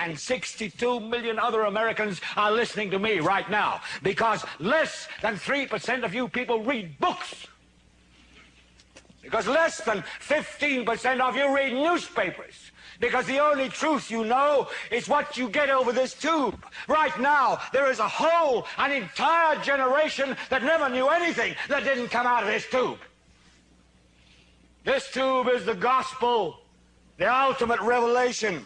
and 62 million other Americans are listening to me right now because less than 3% of you people read books. Because less than 15% of you read newspapers. Because the only truth you know is what you get over this tube. Right now, there is an entire generation that never knew anything that didn't come out of this tube. This tube is the gospel, the ultimate revelation.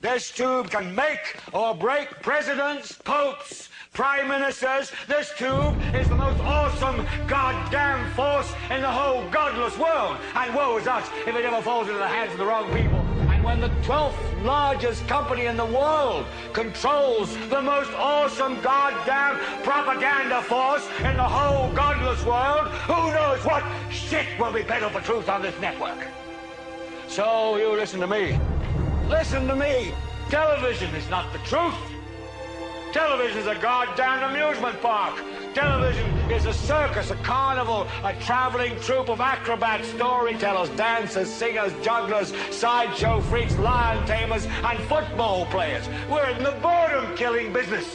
This tube can make or break presidents, popes, prime ministers. This tube is the most awesome goddamn force in the whole godless world. And woe is us if it ever falls into the hands of the wrong people. And when the 12th largest company in the world controls the most awesome goddamn propaganda force in the whole godless world, who knows what shit will be peddled for truth on this network. So you listen to me. Listen to me. Television is not the truth. Television is a goddamn amusement park. Television is a circus, a carnival, a traveling troupe of acrobats, storytellers, dancers, singers, jugglers, sideshow freaks, lion tamers, and football players. We're in the boredom-killing business.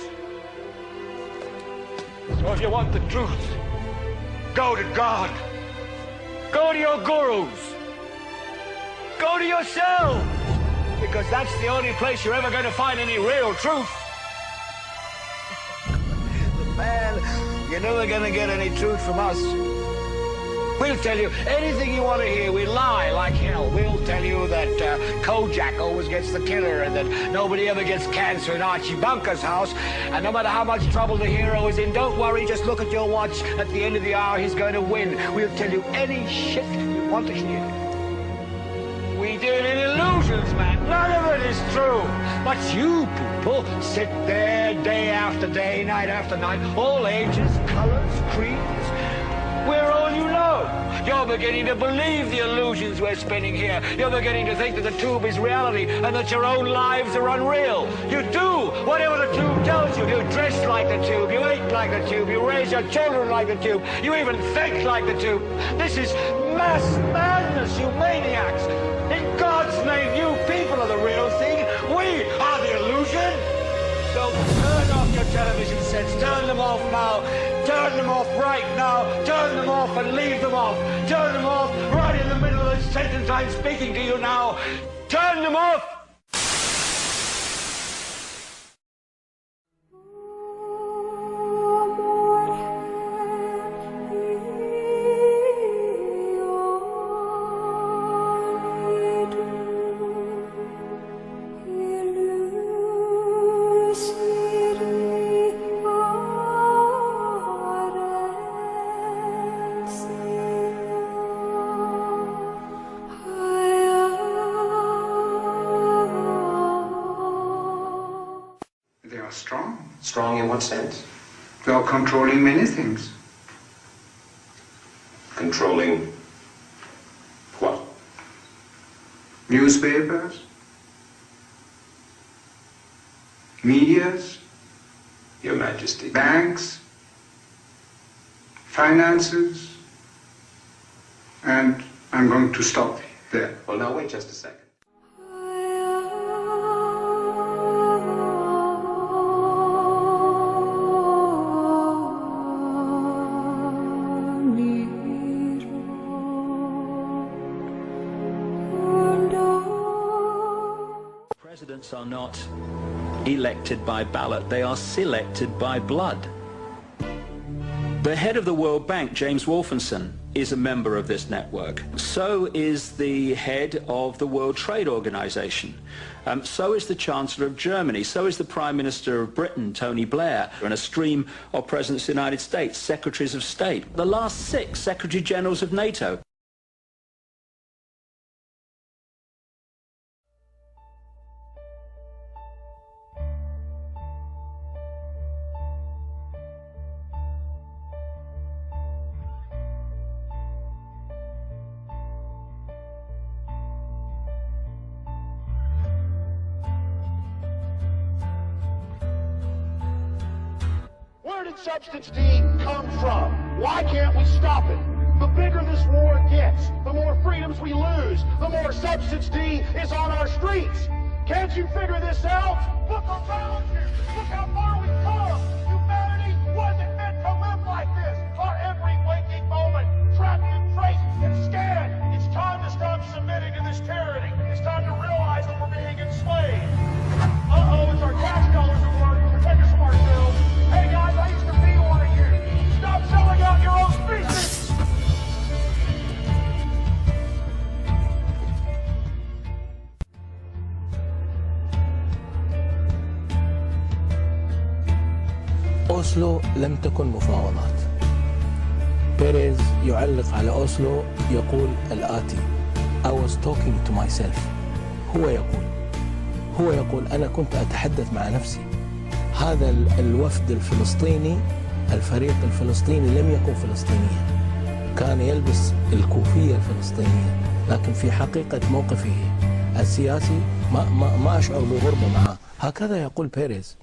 So if you want the truth, go to God. Go to your gurus. Go to yourself. Because that's the only place you're ever going to find any real truth. Man, you're never going to get any truth from us. We'll tell you anything you want to hear. We lie like hell. We'll tell you that Kojak always gets the killer and that nobody ever gets cancer in Archie Bunker's house. And no matter how much trouble the hero is in, don't worry, just look at your watch. At the end of the hour, he's going to win. We'll tell you any shit you want to hear. We deal in illusions, man. None of it is true. But you people sit there day after day, night after night, all ages, colors, creeds. We're all you know. You're beginning to believe the illusions we're spinning here. You're beginning to think that the tube is reality and that your own lives are unreal. You do whatever the tube tells you. You dress like the tube. You eat like the tube. You raise your children like the tube. You even think like the tube. This is mass madness, you maniacs. In God's name, you people are the real thing. We are the illusion. So turn off your television sets. Turn them off now. Turn them off right now. Turn them off and leave them off. Turn them off right in the middle of the sentence I'm speaking to you now. Turn them off. Strong in what sense? They are controlling many things. Controlling what? Newspapers, medias, Your Majesty. banks, finances, and I'm going to stop there. Well, now wait just a second. Presidents are not elected by ballot, they are selected by blood. The head of the World Bank, James Wolfenson, is a member of this network. So is the head of the World Trade Organization. So is the Chancellor of Germany. So is the Prime Minister of Britain, Tony Blair, and a stream of Presidents of the United States, Secretaries of State, the last 6 Secretary Generals of NATO. Where did Substance D come from? Why can't we stop it? The bigger this war gets, the more freedoms we lose, the more Substance D is on our streets. Can't you figure this out? Look around you. Look how far we've come. Humanity wasn't meant to live like this. Our every waking moment, tracked and traced and scanned. It's time to stop submitting to this tyranny. It's time to realize that we're being enslaved. Uh-oh, it's our tax dollars at work to protect us from ourselves. Hey guys, I used to be one of you. Stop selling out your own species. أوسلو لم تكن مفاوضات. بيريز يعلق على أوسلو يقول الآتي: I was talking to myself. هو يقول أنا كنت أتحدث مع نفسي. هذا الوفد الفلسطيني، الفريق الفلسطيني لم يكن فلسطينيا، كان يلبس الكوفية الفلسطينية، لكن في حقيقة موقفه السياسي ما أشعر بغربة معه. هكذا يقول بيريز.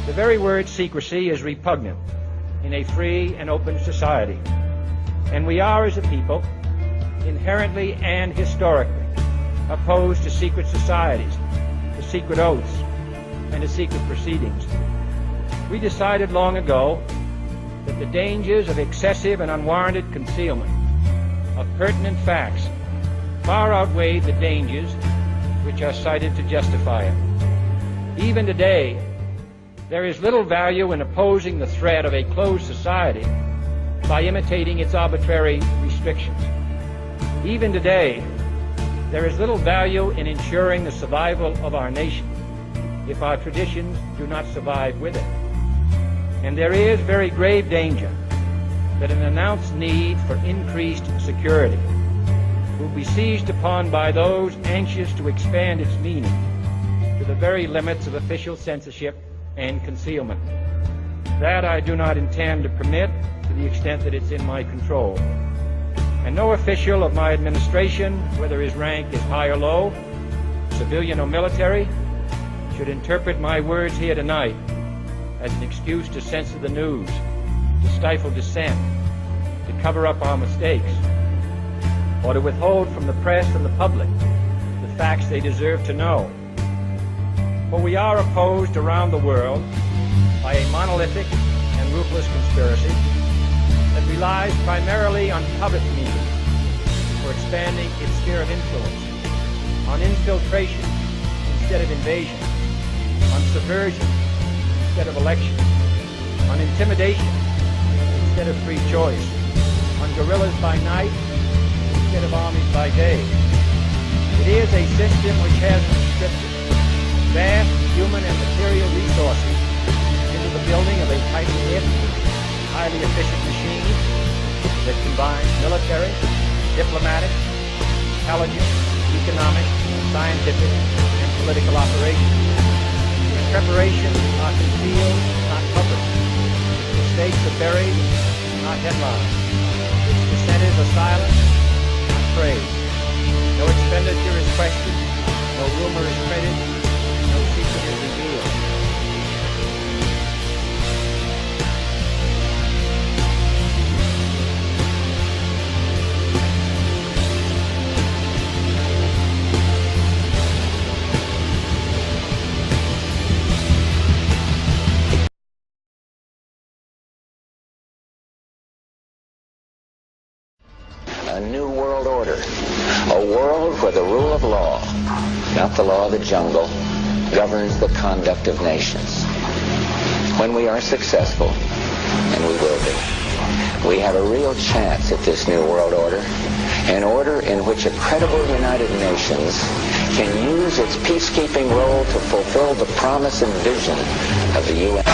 The very word secrecy is repugnant in a free and open society. And we are, as a people, inherently and historically opposed to secret societies, to secret oaths, and to secret proceedings. We decided long ago that the dangers of excessive and unwarranted concealment of pertinent facts far outweighed the dangers which are cited to justify it. Even today, there is little value in opposing the threat of a closed society by imitating its arbitrary restrictions. Even today, there is little value in ensuring the survival of our nation if our traditions do not survive with it. And there is very grave danger that an announced need for increased security will be seized upon by those anxious to expand its meaning to the very limits of official censorship and concealment. That I do not intend to permit to the extent that it's in my control. And no official of my administration, whether his rank is high or low, civilian or military, should interpret my words here tonight as an excuse to censor the news, to stifle dissent, to cover up our mistakes, or to withhold from the press and the public the facts they deserve to know. For we are opposed around the world by a monolithic and ruthless conspiracy that relies primarily on covert means for expanding its sphere of influence, on infiltration instead of invasion, on subversion instead of election, on intimidation instead of free choice, on guerrillas by night instead of armies by day. It is a system which has conscripted vast human and material resources into the building of a tightly knit, highly efficient machine that combines military, diplomatic, intelligence, economic, scientific, and political operations. Its preparations are concealed, not published. Its stakes are buried, not headlined. Its dissenters are silent, not praised. No expenditure is questioned, no rumor is printed, no secret is revealed. A new world order. A world where the rule of law, not the law of the jungle, governs the conduct of nations. When we are successful, and we will be, we have a real chance at this new world order, an order in which a credible United Nations can use its peacekeeping role to fulfill the promise and vision of the UN.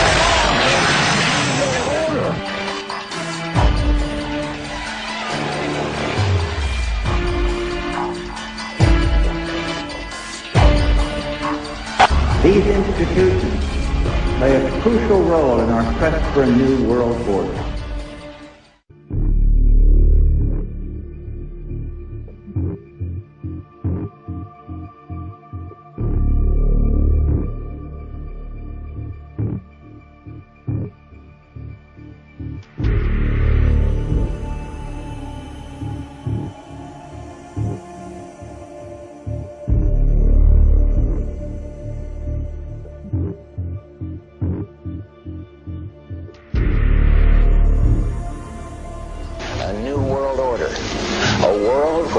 These institutions play a crucial role in our quest for a new world order.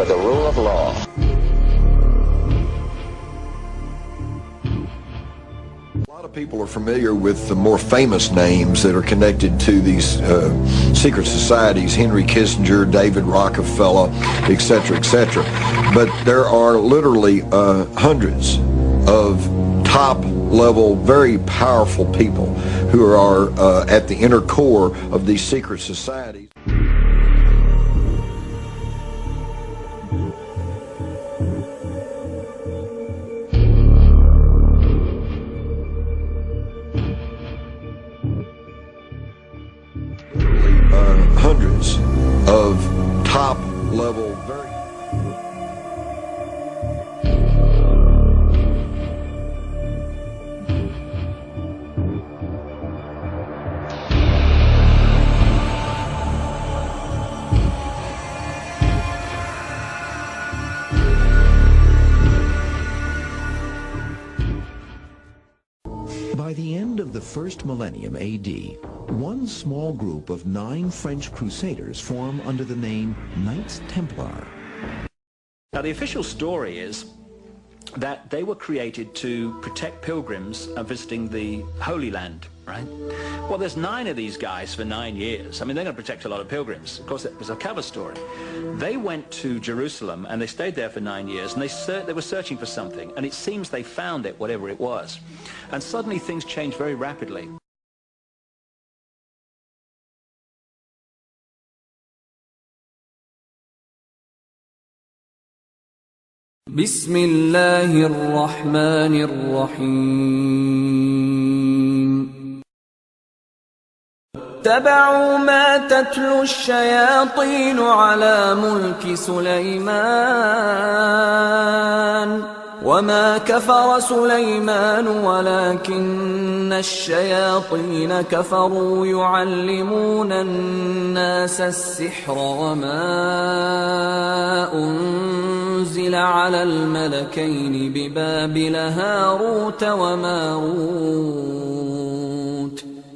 for the rule of law. People are familiar with the more famous names that are connected to these secret societies, Henry Kissinger, David Rockefeller, etc., etc. But there are literally hundreds of top-level, very powerful people who are at the inner core of these secret societies. Hundreds of top-level, very... By the end of the first millennium AD, one small group of 9 French crusaders form under the name Knights Templar. Now, the official story is that they were created to protect pilgrims visiting the Holy Land, right? Well, there's 9 of these guys for 9 years. I mean, they're going to protect a lot of pilgrims. Of course, it was a cover story. They went to Jerusalem and they stayed there for 9 years, and they were searching for something, and it seems they found it, whatever it was. And suddenly things changed very rapidly. بسم الله الرحمن الرحيم اتبعوا ما تتلو الشياطين على ملك سليمان وما كفر سليمان ولكن الشياطين كفروا يعلمون الناس السحر وما أنزل على الملكين ببابل هاروت وماروت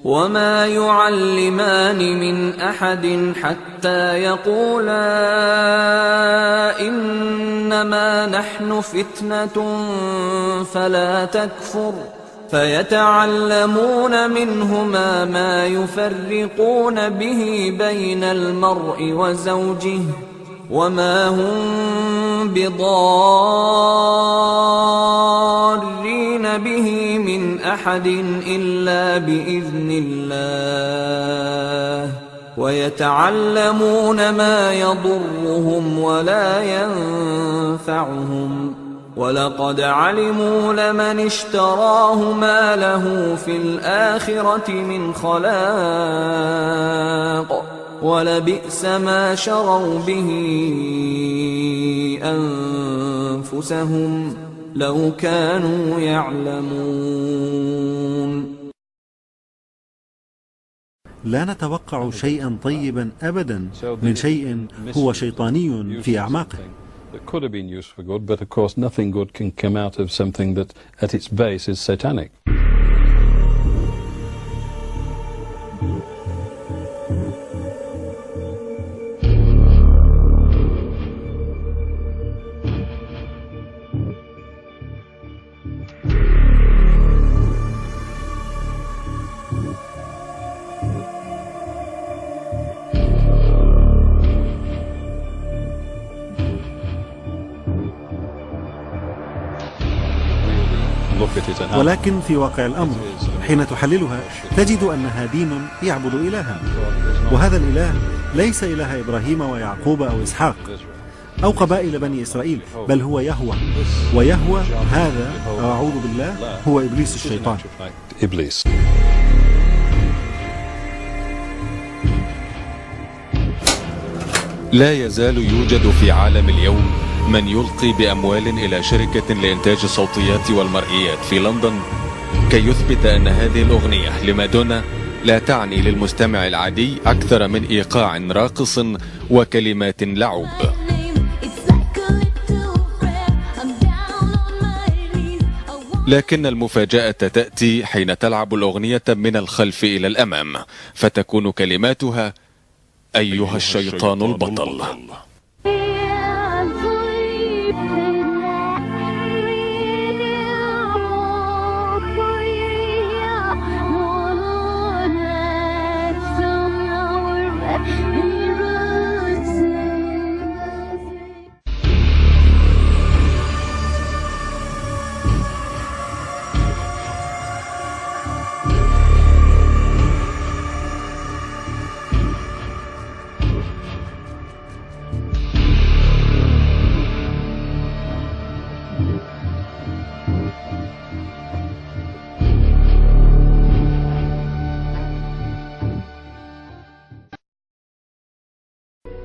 وما يعلمان من أحد حتى يقولا إنما نحن فتنة فلا تكفر فيتعلمون منهما ما يفرقون به بين المرء وزوجه وما هم بضارين به من أحد إلا بإذن الله ويتعلمون ما يضرهم ولا ينفعهم ولقد علموا لمن اشتراه ما له في الآخرة من خلاق ولبئس ما شروا به أنفسهم لو كانوا يعلمون. لا نتوقع شيئا طيبا أبدا من شيء هو شيطاني في أعماقه. That could have been used for good, but of course nothing good can come out of something that at its base is satanic. ولكن في واقع الأمر حين تحللها تجد أنها دين يعبد إلها، وهذا الإله ليس إله إبراهيم ويعقوب أو إسحاق أو قبائل بني إسرائيل، بل هو يهوى، ويهوى هذا أعوذ بالله هو إبليس الشيطان. إبليس. لا يزال يوجد في عالم اليوم من يلقي بأموال إلى شركة لإنتاج الصوتيات والمرئيات في لندن كي يثبت أن هذه الأغنية لمادونا لا تعني للمستمع العادي أكثر من إيقاع راقص وكلمات لعوب. لكن المفاجأة تأتي حين تلعب الأغنية من الخلف إلى الأمام، فتكون كلماتها أيها الشيطان البطل.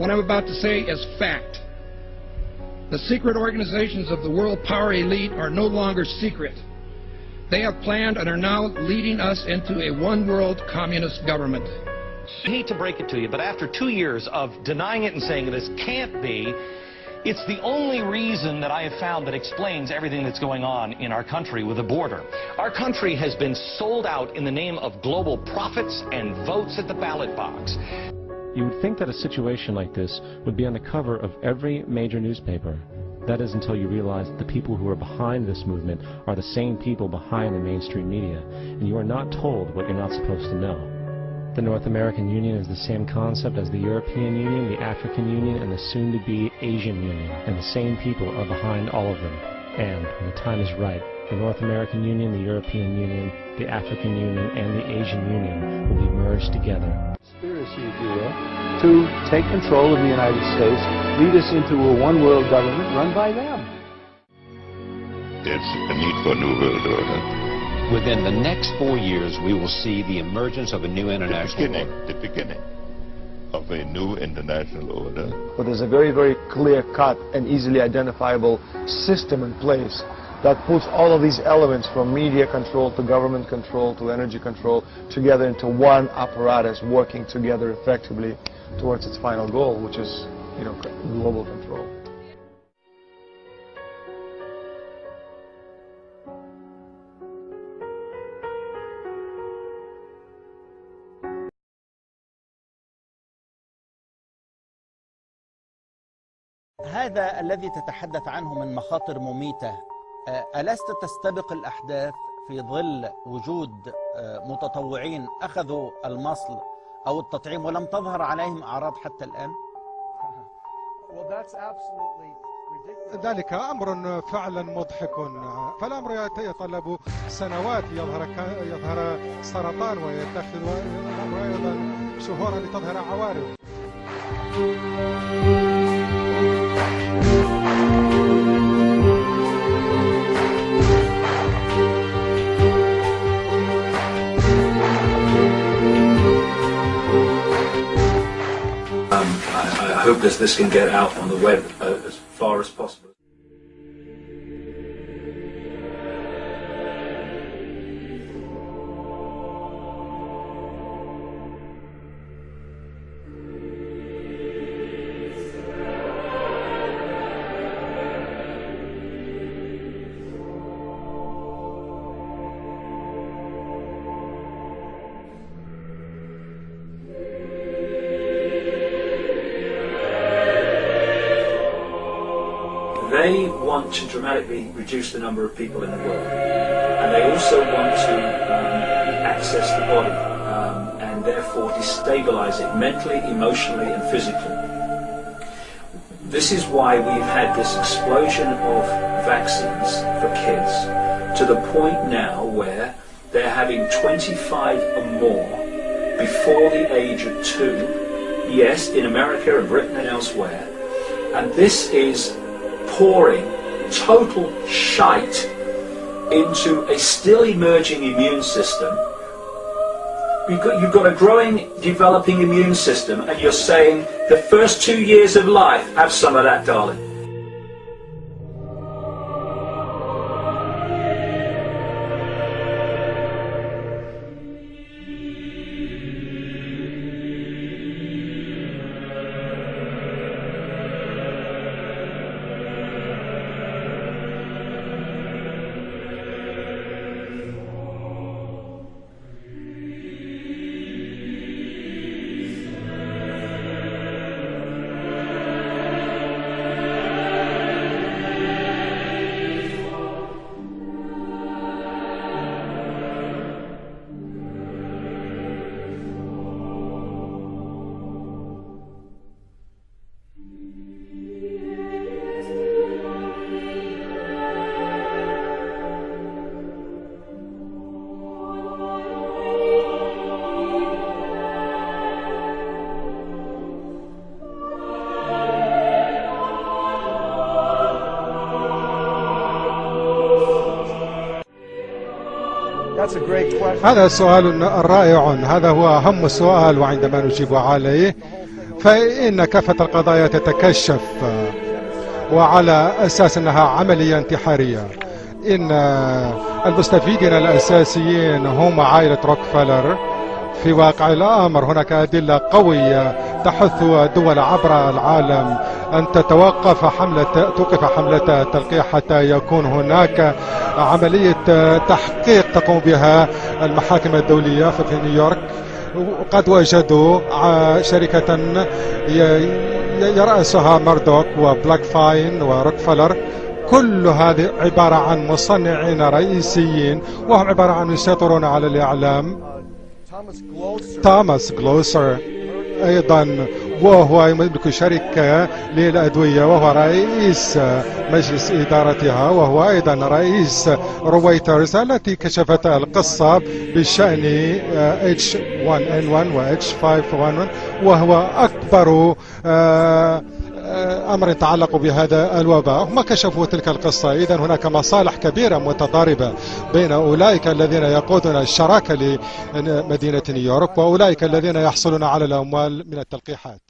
What I'm about to say is fact. The secret organizations of the world power elite are no longer secret. They have planned and are now leading us into a one-world communist government. I hate to break it to you, but after 2 years of denying it and saying this can't be, it's the only reason that I have found that explains everything that's going on in our country with the border. Our country has been sold out in the name of global profits and votes at the ballot box. You would think that a situation like this would be on the cover of every major newspaper. That is until you realize that the people who are behind this movement are the same people behind the mainstream media, and you are not told what you're not supposed to know. The North American Union is the same concept as the European Union, the African Union, and the soon-to-be Asian Union, and the same people are behind all of them. And when the time is right, the North American Union, the European Union, the African Union, and the Asian Union will be merged together. Conspiracy, if you will, to take control of the United States, lead us into a one-world government run by them. There's a need for a new world order. Within the next 4 years, we will see the emergence of a new international order. The beginning of a new international order. But there's a very, very clear-cut and easily identifiable system in place that puts all of these elements from media control to government control to energy control together into one apparatus working together effectively towards its final goal, which is, global control. هذا الذي تتحدث عنه من مخاطر مميتة، ألست تستبق الأحداث في ظل وجود متطوعين أخذوا المصل أو التطعيم ولم تظهر عليهم أعراض حتى الآن؟ ذلك أمر فعلا مضحك، فالأمر يتطلب سنوات يظهر سرطان ويتخذ الأمر أيضا شهورا لتظهر عوارض. I hope this can get out on the web as far as possible. They want to dramatically reduce the number of people in the world, and they also want to access the body and therefore destabilize it mentally, emotionally and physically. This is why we've had this explosion of vaccines for kids to the point now where they're having 25 or more before the age of 2, yes, in America and Britain and elsewhere, and this is pouring total shite into a still emerging immune system. You've got a growing, developing immune system, and you're saying the first 2 years of life, have some of that, darling. هذا سؤال رائع، هذا هو أهم سؤال وعندما نجيب عليه فإن كافة القضايا تتكشف وعلى أساس أنها عملية انتحارية. إن المستفيدين الأساسيين هم عائلة روكفلر. في واقع الأمر هناك أدلة قوية تحث الدول عبر العالم أن توقف حملة التلقيح حتى يكون هناك عملية تحقيق تقوم بها المحاكم الدولية في نيويورك. قد وجدوا شركة يرأسها ماردوك وبلاك فاين وروكفلر، كل هذه عبارة عن مصنعين رئيسيين وهم عبارة عن يسيطرون على الإعلام. توماس جلوسر أيضا وهو يملك شركة للأدوية وهو رئيس مجلس إدارتها، وهو أيضا رئيس رويترز التي كشفت القصة بشأن H1N1 و H5N1 وهو أكبر أمر يتعلق بهذا الوباء. هم كشفوا تلك القصة. إذن هناك مصالح كبيرة متضاربة بين أولئك الذين يقودون الشراكة لمدينة نيويورك وأولئك الذين يحصلون على الأموال من التلقيحات.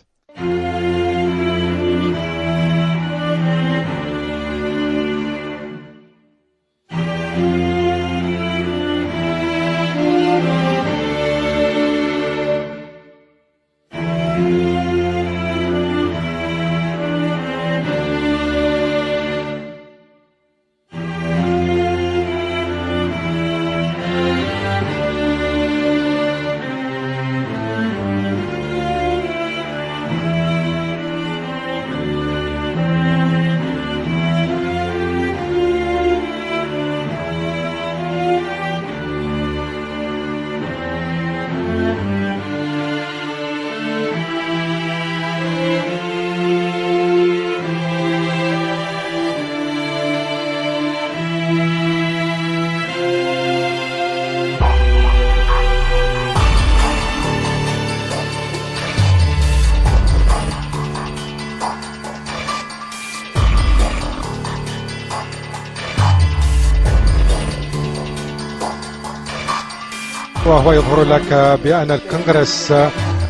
وهو يظهر لك بأن الكونغرس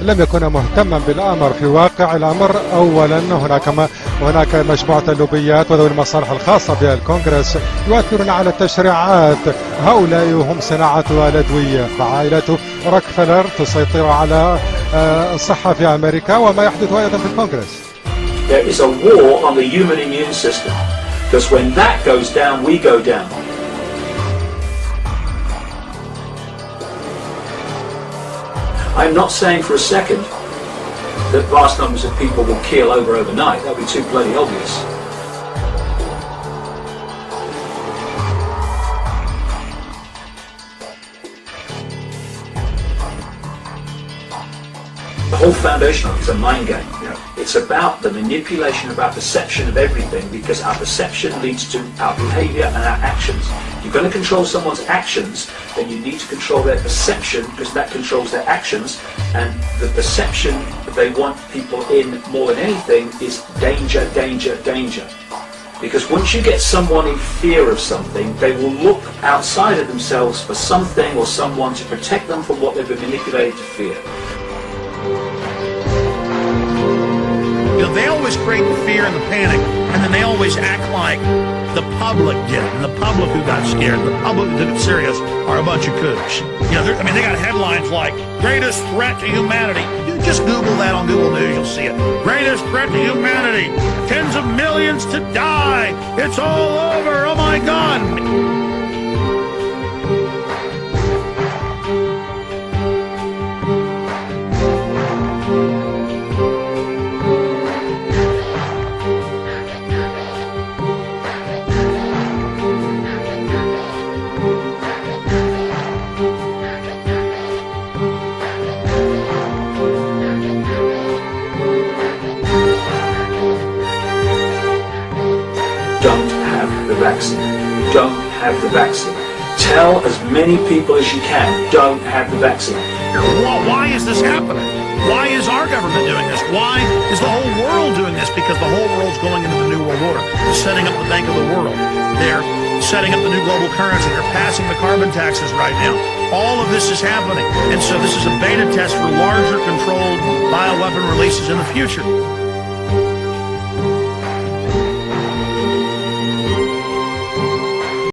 لم يكن مهتما بالأمر. في واقع الأمر أولا هناك مجموعة اللوبيات وذوي المصالح الخاصة بالكونغرس يؤثرون على التشريعات. هؤلاء هم صناعة الأدوية. عائلة روكفلر تسيطر على الصحة في أمريكا وما يحدث أيضا في الكونغرس. There is a war on the human immune system because when that goes down we go down. I'm not saying for a second that vast numbers of people will keel over overnight. That would be too bloody obvious. The whole foundation of it is a mind game. It's about the manipulation of our perception of everything, because our perception leads to our behavior and our actions. If you're going to control someone's actions, then you need to control their perception, because that controls their actions. And the perception that they want people in more than anything is danger, danger, danger. Because once you get someone in fear of something, they will look outside of themselves for something or someone to protect them from what they've been manipulated to fear. You know, they always create the fear and the panic, and then they always act like the public did it, and the public who got scared, the public who took it serious are a bunch of kooks. You know, I mean, they got headlines like, greatest threat to humanity. You just Google that on Google News, you'll see it. Greatest threat to humanity. Tens of millions to die. It's all over. Oh my God. Don't have the vaccine. tell as many people as you can don't have the vaccine. Why is this happening? Why is our government doing this? Why is the whole world doing this? Because the whole world's going into the New World Order. They're setting up the Bank of the World. They're setting up the new global currency. They're passing the carbon taxes right now. All of this is happening. And so this is a beta test for larger controlled bioweapon releases in the future.